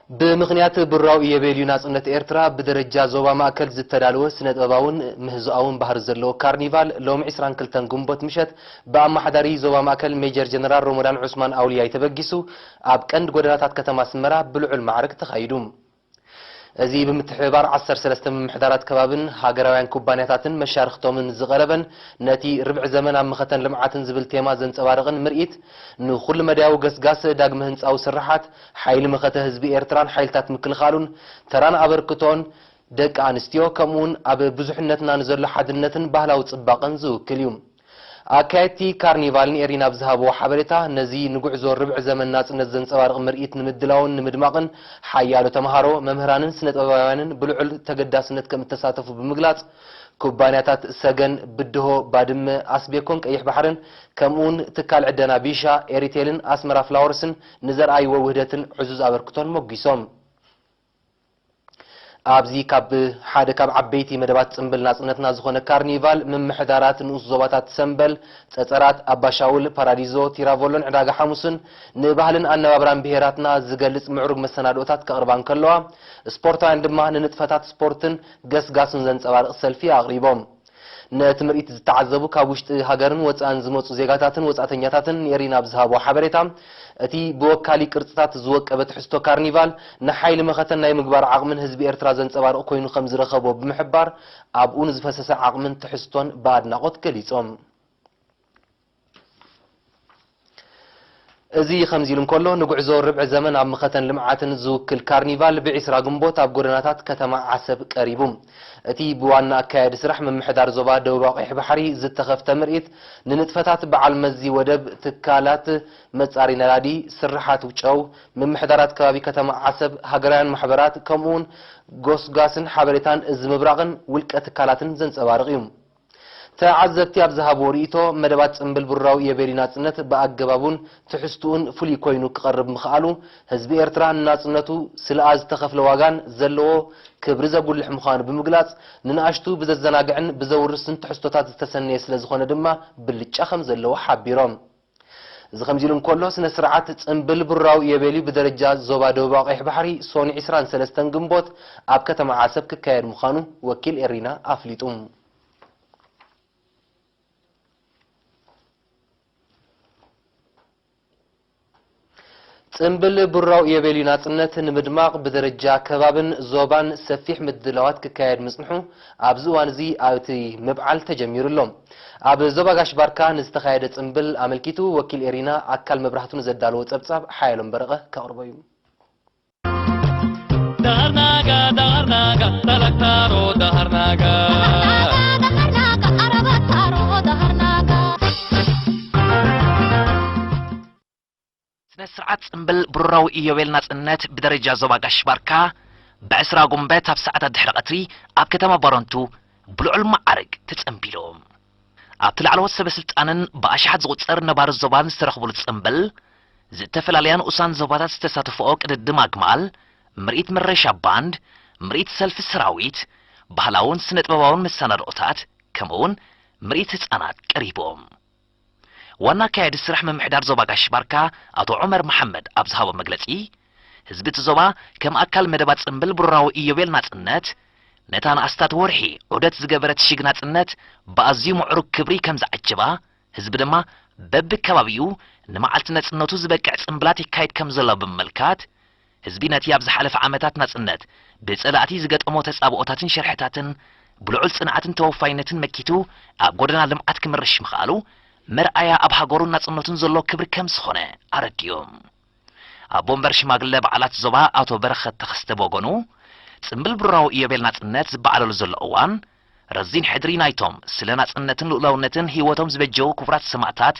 بمغنيات براو يبيليو ناصنت إيرترا بدرجة زوبا ماكل زتدالو سنة أباون مهزؤون بحر زلو كارنيفال لوم عسران كلتن قنبوت مشت بأما حداري زوبا ماكل ميجر جنرال رمضان عثمان أولياء تبقسو أبكند قدراتات كتما سمرا بلعو المعركة تخيدوم أزي بمتحبار عصر سلسلة محدارات كبابن هاجراوان كوبانياتاتن مشارختومن زغلبن نتي ربع زمن عم ختن لمعاتن زبل تيما زنت أبارغن مرئيت إنه كل مداو قاس داق مهنس أو سرحات حيل مخته هزبي إيرتران حيلتات مكل خالون تران أبركتون دق أنستيو كمون أب بزحنتنا نزل حدنتن بهلاو تصباقن زو كل يوم أكايتي كارنيفالن إيرينا بزهابو حبرتا نزي نقعزو ربع زمن ناس نزن صوارق مرئيت نمدلاون نمدماقن حيالو تمهارو ممهرانن سنة أبوانن بلعل تقدا سنة كم تساتفو بمقلات كوبانياتات سجن بدهو بادم أسبيكونك أيح بحرن كمون تكال عدنا بيشا إيريتيلن أسمرا فلاورسن نزر أي ووهدتن عزوز أبركتون موجيسوم أبزي كاب حدا كاب عبيتي مدبات سنبل ناصنتنا زخونة كارنيفال من محدارات نوس زوباتات سنبل تسرات أباشاول باراديزو تيرافولون عداغا حاموسن نبهلن أن نبابران بهيراتنا زغلص معروق مسنادوتات كقربان كلوا سبورتا عندما ننتفتات سبورتن غسغاسن زنصبارق سلفي أغريبوم نتمرئيت زتعذبو كابوشت هاجرن وصان زموصو زيغاتاتن وصاتنياتاتن يرينا بزهابو حبريتا اتي بوكالي قرصታት ዝወቀበት ሕስቶ ካርኒቫል ንሓይሊ መኸተን ናይ ምግባር ዓቕምን ህዝቢ ኤርትራ ዘንጸባርቕ ኮይኑ ከም ዝረኸቦ ብምሕባር ኣብኡን ዝፈሰሰ ዓቕምን ትሕስቶን በኣድናቆት ገሊጾም እዚ ከምዚሉም ከሎ ንጉዕዞ ርብዕ ዘመን ኣብ መኸተን ልምዓትን ዝውክል ካርኒቫል ብዒስራ ግንቦት ኣብ ጎደናታት ከተማ ዓሰብ ቀሪቡ እቲ ብዋና ኣካያዲ ስራሕ መምሕዳር ዞባ ደቡባዊ ቀይሕ ባሕሪ ዝተኸፍተ ምርኢት ንንጥፈታት በዓል መዚ ወደብ ትካላት መጻሪ ነዳዲ ስራሓት ውጨው መምሕዳራት ከባቢ ከተማ ዓሰብ ሃገራውያን ማሕበራት ከምኡውን ጎስጓስን ሓበሬታን ዝምብራቕን ውልቀ ትካላትን ዘንጸባርቕ እዩ تعزبتي أبزهاب وريتو مدبات سنبل براو يبيري ناصنت بأجبابون تحستون فلي كوينو كقرب مخالو هزبي إرتران ناصنتو سلآز تخف لواغان زلو كبرزا قول لحمخان بمقلاص نناشتو بززناقعن بزورسن تحستوتات تسنيس لزخون دما باللتشاخم زلو حابيرام زخمزيلون كله سنة سرعات سنبل براو يبيلي بدرجة زوبا دوبا قيح بحري صوني عسران سلستن قنبوت أب كتما عاسب ككاير مخانو وكيل إرينا أفليتوم سنبل براو يبيلي ناصنت نمدماق بدرجة كبابن زوبان سفيح مدلوات ككايد مسنحو أبزوان زي آوتي مبعال تجمير اللوم أب زوبا غاش باركا نستخايد سنبل عملكيتو وكيل إرينا أكال مبرحتون زدالو تبصاب حيالهم برغة كأربايوم دهرناغا دهرناغا تلكتارو دهرناغا سرعات سنبل براو إيويل ناصنت بدرجة زوبا غاش باركا بعسرا قنبات هف ساعة دحر قطري أب كتما بارنتو بلعو المعارق تتسنبيلوم أب تلعلو السبسلطانن بأشحات زغطر نبار الزوبان استرخبو لتسنبل زتفلاليان أسان زوباتات استساتفوك قدد ماقمال مرئيت مرشا باند مرئيت سلف السراويت بحلاون سنت باباون مسانا رؤتات كمون مرئيت تسانات قريبوم وانا كايد السرح من محدار زوبا غاش باركا أتو عمر محمد أبزهاب مقلتي هزبت زوبا كم أكل مدبات سنبل براو إيويل ناصنت نتان أستات ورحي عودت زقبرت شيق ناصنت بأزيو معروك كبري كم زعجبا هزب دما بب كبابيو نمعالت ناصنتو زبكع سنبلاتي كايد كم زلا بملكات هزبي نتي أبز حلف عامتات ناصنت بسألاتي زقت أموتس أبوتاتن شرحتاتن بلعول صنعاتن توفاينتن مكيتو أبقودنا لمعات كمرش مخالو مرأيا أبها قرون ناصنتون زلو كبر كم سخونة أرديوم أبوم برش ماغلب على زبا أتو برخة تخست بوغنو سنبل براو إيابيل ناصنت بعلو زل أوان رزين حدري نايتوم سلا ناصنتن لؤلاونتن هيوتوم زبجو كفرات سماعتات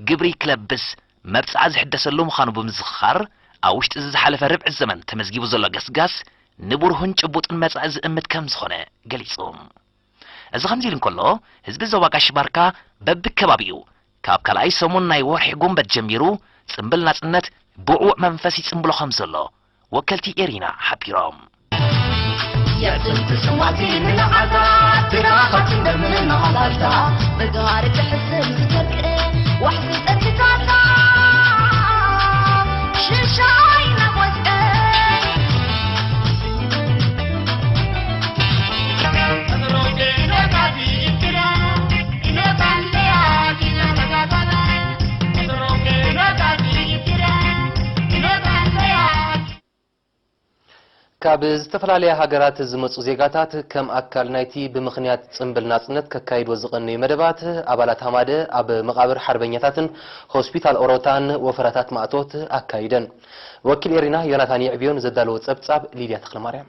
قبري كلبس مبس عز حدسلو مخانو بمزخار أوشت إزز حلف ربع الزمن تمزجيبو زلو قسقاس نبور هنج أبوطن مبس أمت كم سخونة قليصوم إذا خمزيلن كله هزب الزواج أشباركا بب كبابيو كاب كلاي سمون ناي ورحي قوم بتجميرو سنبل ناصنت بوعو منفسي سنبلو خمسلو وكلتي إرينا حبيرام يعتمت سواتي من عذاب تراخت من النهضة بقارك حسن ستك وحسن أتتاتا ششاي نبوت ካብ ዝተፈላለዩ ሃገራት ዝመጹ ዜጋታት ከም ኣካል ናይቲ ብምኽንያት ጽምብል ናጽነት ከካይድዎ ዝቐነዩ መደባት ኣባላት ሃማደ ኣብ መቃብር ሓርበኛታትን ሆስፒታል ኦሮታን ወፈራታት ማእቶት ኣካይደን ወኪል ኤሪና ዮናታን ይዕብዮን ዘዳለዎ ጸብጻብ ሊድያ ተክለማርያም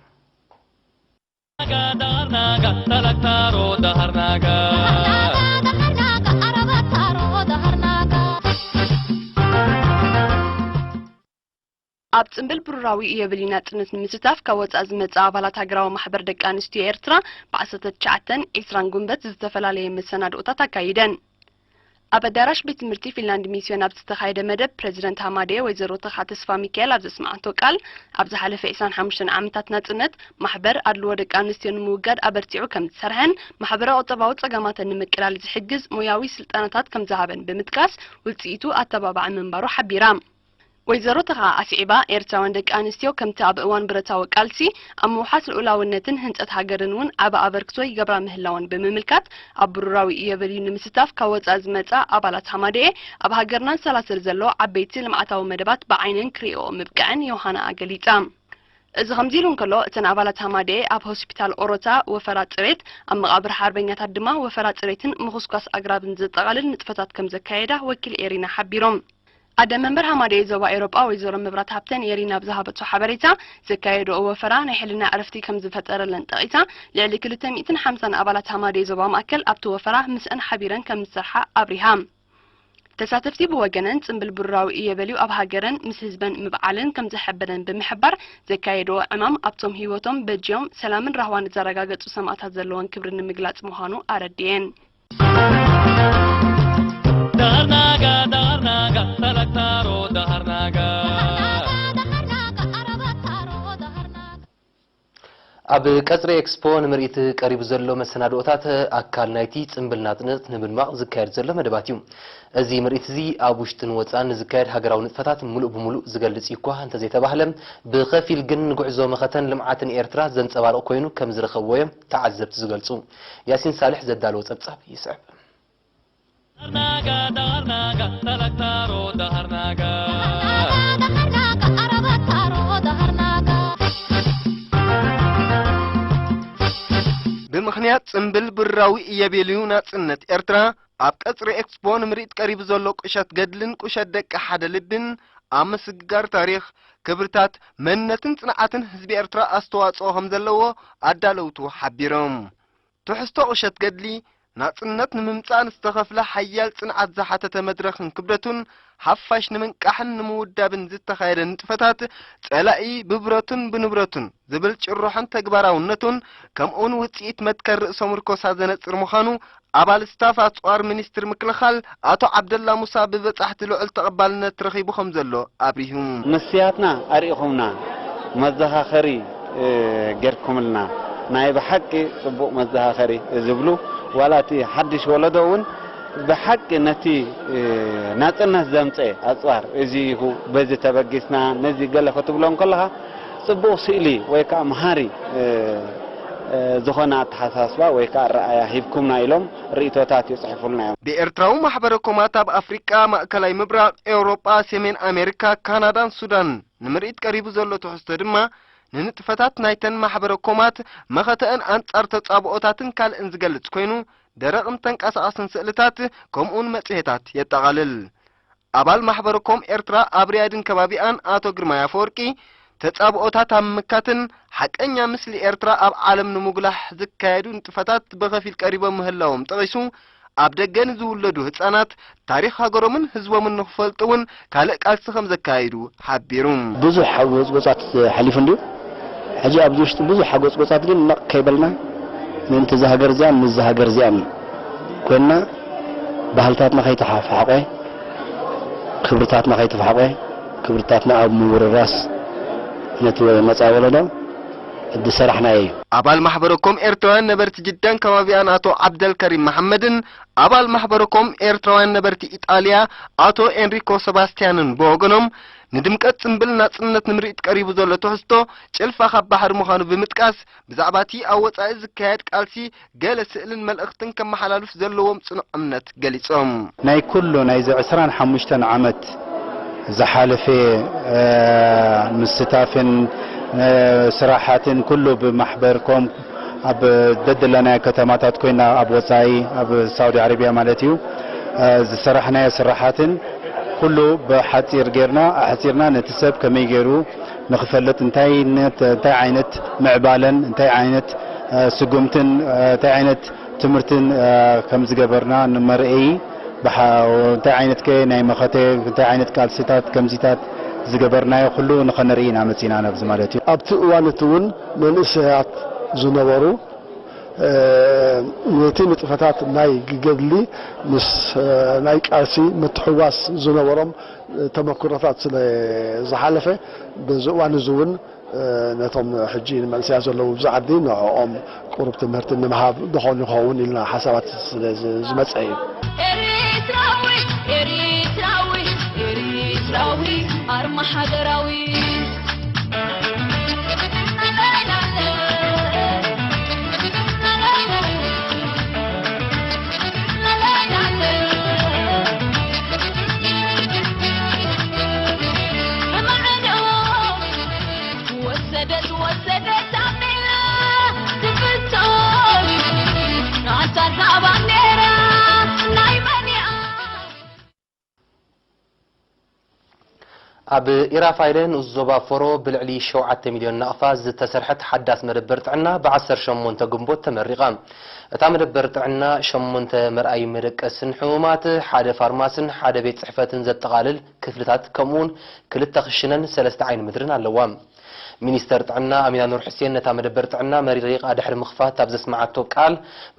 ኣብ ጽምብል ብሩራዊ የብሊ ናጽነት ንምስታፍ ከወጻእ ዝመጽ ኣባላት ሃገራዊ ማሕበር ደቂ ኣንስትዮ ኤርትራ ብ1920 ጉንበት ዝተፈላለየ መሰናድኦታት ኣካይደን ኣብ ኣዳራሽ ቤት ትምህርቲ ፊንላንድ ሚስዮን ኣብ ዝተኻየደ መደብ ፕሬዚደንት ሃማዴ ወይዘሮ ተኻ ተስፋ ሚካኤል ኣብ ዘስማዓቶ ቃል ኣብ ዝሓለፈ 25 ዓመታት ናጽነት ማሕበር ኣድልዎ ደቂ ኣንስትዮ ንምውጋድ ኣበርቲዑ ከም ዝሰርሐን ማሕበራዊ ቁጠባዊ ጸገማትን ንምቅላል ዝሕግዝ ሙያዊ ስልጠናታት ከም ዝሃበን ብምጥቃስ ውጽኢቱ ኣተባባዕ ምንባሩ ሓቢራ ወይዘሮ ተኻ ኣስዒባ ኤርትራውያን ደቂ ኣንስትዮ ከምቲ ኣብ እዋን ብረታዊ ቃልሲ ኣብ ምውሓት ልኡላውነትን ህንጸት ሃገርን እውን ዓበ ኣበርክቶ ይገብራ ምህላወን ብምምልካት ኣብ ብሩራዊ የበልዩ ንምስታፍ ካብ ወጻእ ዝመጻ ኣባላት ሃማዴ ኣብ ሃገርና ሰላስል ዘሎ ዓበይቲ ልምዓታዊ መደባት ብዓይነን ክሪኦ ምብቃዕን ዮሃና ኣገሊጻ እዚ ከምዚ ኢሉ እንከሎ እተን ኣባላት ሃማዴ ኣብ ሆስፒታል ኦሮታ ወፈራ ጽሬት ኣብ መቃብር ሓርበኛታት ድማ ወፈራ ጽሬትን ምኹስኳስ ኣግራብን ዘጠቓልል ንጥፈታት ከም ዘካየዳ ወኪል ኤሪና ሓቢሮም ኣደ መንበር ሃማዴ ዞባ ኤሮጳ ወይዘሮ መብራት ሃብተን ኤሪና ብዝሃበቶ ሓበሬታ ዘካየዶ ወፈራ ናይ ሕልና ዕረፍቲ ከም ዝፈጠረለን ጠቂሳ ልዕሊ 250 ኣባላት ሃማዴ ዞባ ማእከል ኣብቲ ወፈራ ምስአን ሓቢረን ከም ዝሰርሓ ኣብሪሃ ተሳተፍቲ ብወገነን ጽምብል ብሩራዊ እየበልዩ ኣብ ሃገረን ምስ ህዝበን ምብዓልን ከም ዝሕበረን ብምሕባር ዘካየዶ ዕማም ኣብቶም ህይወቶም በጅዮም ሰላምን ራህዋን ዘረጋገጹ ሰማዕታት ዘለዎን ክብሪ ንምግላጽ ምዃኑ ኣረድየን ኣብ ቀጽሪ ኤክስፖ ንምርኢት ቀሪቡ ዘሎ መሰናድኦታት ኣካል ናይቲ ጽምብል ናጽነት ንምድማቕ ዝካየድ ዘሎ መደባት እዩ እዚ ምርኢት እዚ ኣብ ውሽጥን ወጻእን ዝካየድ ሃገራዊ ንጥፈታት ሙሉእ ብሙሉእ ዝገልጽ እኳ እንተዘይተባህለ ብኸፊል ግን ጉዕዞ መኸተን ልምዓትን ኤርትራ ዘንጸባርቕ ኮይኑ ከም ዝረኸብዎ እዮም ተዓዘብቲ ዝገልጹ ያሲን ሳልሕ ዘዳለዎ ጸብጻብ ይስዕብ ብምኽንያት ጽምብል ብሩራዊ እየበልዩ ናጽነት ኤርትራ ኣብ ቀጽሪ ኤክስፖ ንምርኢት ቀሪቡ ዘሎ ቁሸት ገድልን ቁሸት ደቂ ሓደ ልብን ኣብ ምስግጋር ታሪኽ ክብርታት መንነትን ጽንዓትን ህዝቢ ኤርትራ ኣስተዋጽኦ ከም ዘለዎ ኣዳለውቱ ሓቢሮም ትሕዝቶ ቁሸት ገድሊ ናጽነት ንምምጻእ ዝተኸፍለ ሓያል ጽንዓት ዝሓተተ መድረኽን ክብደቱን ሓፋሽ ንምንቃሕን ንምውዳብን ዝተኻየደ ንጥፈታት ጸላኢ ብብረቱን ብንብረቱን ዝብል ጭርሖን ተግባራውነቱን ከምኡን ውጽኢት መትከር ርእሶም ርኮሳ ዘነጽር ምዃኑ ኣባል ስታፍ ኣጽዋር ሚኒስትር ምክልኻል ኣቶ ዓብደላ ሙሳ ብበጻሕቲ ልዑል ተቐባልነት ረኺቡ ከም ዘሎ ኣብሪሁ ምስያትና ኣሪኢኹምና መዘኻኸሪ ጌርኩምልና ናይ ብሓቂ ጽቡቕ መዘኻኸሪ ዝብሉ ዋላቲ ሓድሽ ወለዶውን ብሓቂ ነቲ ናጽነት ዘምጽእ ኣጽዋር እዚሁ በዚ ተበጊስና ነዚ ገለ ክትብሎም ከለኻ ጽቡቕ ስእሊ ወይ ከዓ መሃሪ ዝኾነ ኣተሓሳስባ ወይ ከዓ ረኣያ ሂብኩምና ኢሎም ርእቶታት ይጽሕፉልና እዮም ብኤርትራዊ ማሕበረ ኮማት ኣብ ኣፍሪቃ ማእከላይ ምብራቕ ኤውሮጳ ሰሜን ኣሜሪካ ካናዳን ሱዳን ንምርኢት ቀሪቡ ዘሎ ትሕዝቶ ድማ ንንጥፈታት ናይተን ማሕበረ ኮማት መኸተአን አንጻር ተጻብኦታትን ካልእን ዝገልጽ ኮይኑ ደረቕን ተንቀሳቐስን ስእልታት ከምኡን መጽሔታት የጠቓልል ኣባል ማሕበረ ኮም ኤርትራ ኣብ ሪያድን ከባቢኣን ኣቶ ግርማይ አፈወርቂ ተጻብኦታት ኣብ ምካትን ሓቀኛ ምስሊ ኤርትራ ኣብ ዓለም ንምጉላሕ ዝካየዱ ንጥፈታት በኸፊል ቀሪቦም ምህላዎም ጠቒሱ ኣብ ደገን ዝውለዱ ህፃናት ታሪኽ ሃገሮምን ህዝቦምን ንኽፈልጡውን ካልእ ቃልሲ ከም ዘካይዱ ሓቢሩ ብዙሕ ሓጎጽጎጻት ሓሊፉ እንድዩ ሕጂ ኣብዚ ውሽጢ ብዙሕ ሓጎጽጎጻት ግን ነቕ ከይበልና ምእንቲ ዝሃገር እዚኣ ምስ ዝሃገር እዚኣ ኮይንና ባህልታትና ከይተሓፋሓቆ ክብርታትና ከይተፋሓቆ ክብርታትና ኣብ ምውርራስ ነቲ መጻ ወለዶ እድሰራሕና እዩ ኣባል ማሕበረኮም ኤርትራውያን ነበርቲ ጅዳን ከባቢያን ኣቶ ዓብደል ከሪም መሐመድን ኣባል ማሕበረኮም ኤርትራውያን ነበርቲ ኢጣልያ ኣቶ ኤንሪኮ ሰባስቲያንን በወገኖም ንድምቀት ጽምብል ናጽነት ንምርኢት ቀሪቡ ዘሎ ትሕዝቶ ጭልፋ ካብ ባሕሪ ምዃኑ ብምጥቃስ ብዛዕባ እቲ ኣብ ወጻኢ ዝካየድ ቃልሲ ገለ ስእልን መልእኽትን ከመሓላልፍ ዘለዎም ጽኑዕ እምነት ገሊጾም ናይ ኩሉ ናይ 25 ዓመት ዝሓለፈ ምስተታፍን ስራሓትን ኩሉ ብማሕበርኩም ኣብ ደድለናይ ከተማታት ኮይና ኣብ ወፃኢ ኣብ ሳውዲ ዓረብያ ማለት እዩ ዝሰራሕናዮ ስራሓትን ኩሉ ብሓፂር ጌርና ኣሕፂርና ነቲ ሰብ ከመይ ገይሩ ንኽፈልጥ እንታይ ዓይነት ምዕባለን እንታይ ዓይነት ስጉምትን እንታይ ዓይነት ትምህርትን ከም ዝገበርና ንመርአይ እንታይ ዓይነት ናይ መኸተ እንታይ ዓይነት ቃልስታት ከምዚታት ዝገበርናዮ ኩሉ ንኸነርኢና መፂና ነብዚ ማለት እዩ ኣብቲ እዋነት እውን መንእሰያት ዝነበሩ ነቲ ንጥፈታት ናይ ገድሊ ምስ ናይ ቃልሲ ምትሕዋስ ዝነበሮም ተመክሮታት ስለ ዝሓለፈ በዚ እዋን እዚ እውን ነቶም ሕጂ ንመንእሰያት ዘለዉ ብዛዕዲ ንዕኦም ቁሩብ ትምህርቲ ንምሃብ ድኾኑ ይኸውን ኢልና ሓሳባት ስለ ዝመፀ እዩ ኤሪትራዊ ኣርማ ሃገራዊ ኣብ ኢራፋይለን ዞባ ፎሮ ብልዕሊ 7 ሚልዮን ናቕፋ ዝተሰርሐት ሓዳስ መደበር ጥዕና ብ18 ግንቦት ተመሪቓ እታ መደበር ጥዕና 8 መርኣይ መደቀስን ሕሙማት ሓደ ፋርማስን ሓደ ቤት ጽሕፈትን ዘጠቓልል ክፍልታት ከምኡውን 2 ክሽነን 3 ዓይኒ ምድርን ኣለዋ ሚኒስተር ጥዕና ኣሚና ኑር ሕሴን ነታ መደበር ጥዕና መሪሪቓ ድሕሪ ምኽፋት ኣብ ዘስማዓቶ ቃል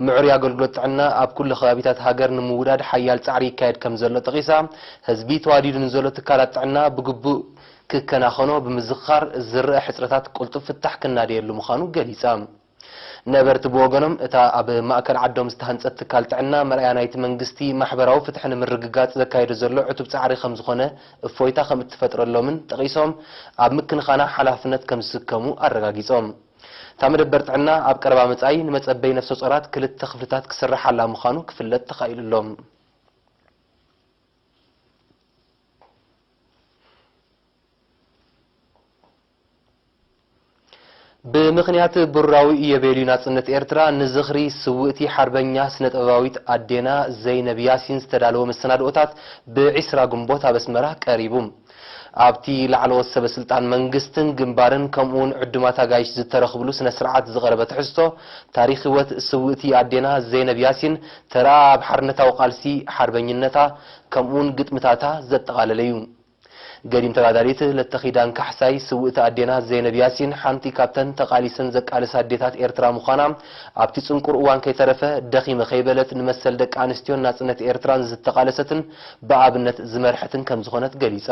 ምዕሩይ ኣገልግሎት ጥዕና ኣብ ኩሉ ከባቢታት ሃገር ንምውዳድ ሓያል ጻዕሪ ይካየድ ከም ዘሎ ጠቒሳ ህዝቢ ተዋዲዱ ንዘሎ ትካላት ጥዕና ብግቡእ ክከናኸኖ ብምዝኻር ዝርአ ሕፅረታት ቁልጡፍ ፍታሕ ክናደየሉ ምዃኑ ገሊጻ ነበርቲ ብወገኖም እታ ኣብ ማእከል ዓዶም ዝተሃንፀት ትካል ጥዕና መርኣያ ናይቲ መንግስቲ ማሕበራዊ ፍትሕን ምርግጋጽ ዘካየዱ ዘሎ ዕቱብ ጻዕሪ ከም ዝኾነ እፎይታ ከም እትፈጥረሎምን ጠቒሶም ኣብ ምክንኻና ሓላፍነት ከም ዝስከሙ ኣረጋጊጾም እታ መደበር ጥዕና ኣብ ቀረባ መጻኢ ንመጸበይ ነፍሰ ጾራት 2 ክፍልታት ክስራሓላ ምዃኑ ክፍለጥ ተኻኢሉሎም ብምኽንያት ብራዊ የቤልዩ ናጽነት ኤርትራ ንዝኽሪ ስውእቲ ሓርበኛ ስነጥበባዊት ኣዴና ዘይነብ ያሲን ዝተዳለወ መሰናድኦታት ብ20 ግንቦት ኣብ ኣስመራ ቀሪቡ ኣብቲ ላዕለዎት ሰበስልጣን መንግስትን ግንባርን ከምኡውን ዕዱማት ኣጋይሽ ዝተረኽብሉ ስነ ስርዓት ዝቐረበ ትሕዝቶ ታሪክ ህይወት ስውእቲ ኣዴና ዘይነብ ያሲን ተራ ኣብ ሓርነታዊ ቃልሲ ሓርበኝነታ ከምኡውን ግጥምታታ ዘጠቓለለ እዩ ገዲም ተጋዳሊት ለተኺዳን ካሕሳይ ስውእቲ ኣዴና ዘይነብ ያሲን ሓንቲ ካብተን ተቃሊሰን ዘቃልስ ኣዴታት ኤርትራ ምዃና ኣብቲ ጽንቁር እዋን ከይተረፈ ደኺመ ኸይበለት ንመሰል ደቂ ኣንስትዮን ናጽነት ኤርትራን ዝተቃለሰትን ብኣብነት ዝመርሐትን ከም ዝኾነት ገሊጻ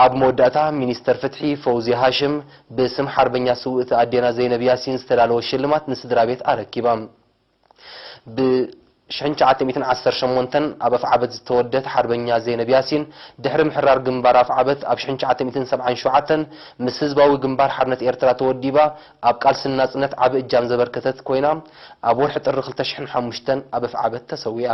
ኣብ መወዳእታ ሚኒስተር ፍትሒ ፈውዚ ሃሽም ብስም ሓርበኛ ስውእቲ ኣዴና ዘይነብ ያሲን ዝተዳለወ ሽልማት ንስድራ ቤት ኣረኪባ ብ1918 ኣብ ኣፍዓበት ዝተወደት ሓርበኛ ዘይነብ ያሲን ድሕሪ ምሕራር ግንባር ኣፍዓበት ኣብ 1977 ምስ ህዝባዊ ግንባር ሓርነት ኤርትራ ተወዲባ ኣብ ቃልስን ናጽነት ዓቢ እጃም ዘበርከተት ኮይና ኣብ ወርሒ ጥሪ 2005 ኣብ ኣፍዓበት ተሰዊኣ